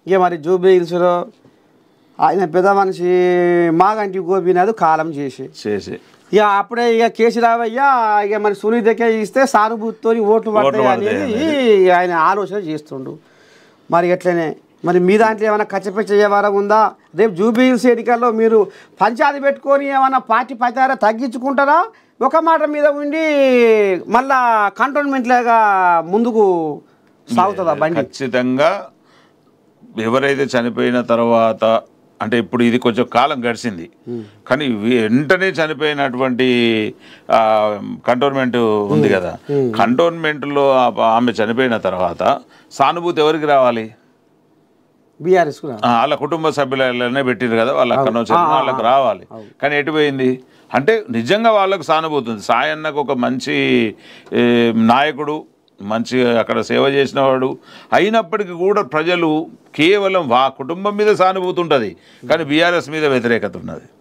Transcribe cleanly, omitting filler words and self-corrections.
ఇక మరి జూబ్లీ హిల్స్లో ఆయన పెద్ద మనిషి మాగంటి గోపీనాథ్ కాలం చేసి ఇక అప్పుడే ఇక కేసీరావయ్య ఇక మరి సునీతకే ఇస్తే సానుభూతితో ఓట్లు పడతాయి అనేది ఆయన ఆలోచన చేస్తుండు. మరి ఎట్లనే మరి మీ దాంట్లో ఏమైనా కచ్చపెచ్చ వ్యవహారం ఉందా? రేపు జూబ్లీ హిల్స్ ఎన్నికల్లో మీరు పంచాయతీ పెట్టుకొని ఏమైనా పార్టీ ప్రచారం తగ్గించుకుంటారా? ఒక మాట మీద ఉండి మళ్ళా కంటోన్మెంట్ లాగా ముందుకు సాగుతుందా బండి? ఖచ్చితంగా ఎవరైతే చనిపోయిన తర్వాత అంటే ఇప్పుడు ఇది కొంచెం కాలం గడిచింది కానీ వెంటనే చనిపోయినటువంటి కంటోన్మెంట్ ఉంది కదా, కంటోన్మెంట్లో ఆమె చనిపోయిన తర్వాత సానుభూతి ఎవరికి రావాలి? బీఆర్ఎస్ వాళ్ళ కుటుంబ సభ్యులనే పెట్టిరు కదా, వాళ్ళ వాళ్ళకి రావాలి. కానీ ఎటుపోయింది అంటే నిజంగా వాళ్ళకు సానుభూతి ఉంది. సాయన్నకు ఒక మంచి నాయకుడు, మంచి అక్కడ సేవ చేసిన వాడు అయినప్పటికీ కూడా ప్రజలు కేవలం కుటుంబం మీద సానుభూతి ఉంటుంది కానీ బీఆర్ఎస్ మీద వ్యతిరేకత ఉన్నది.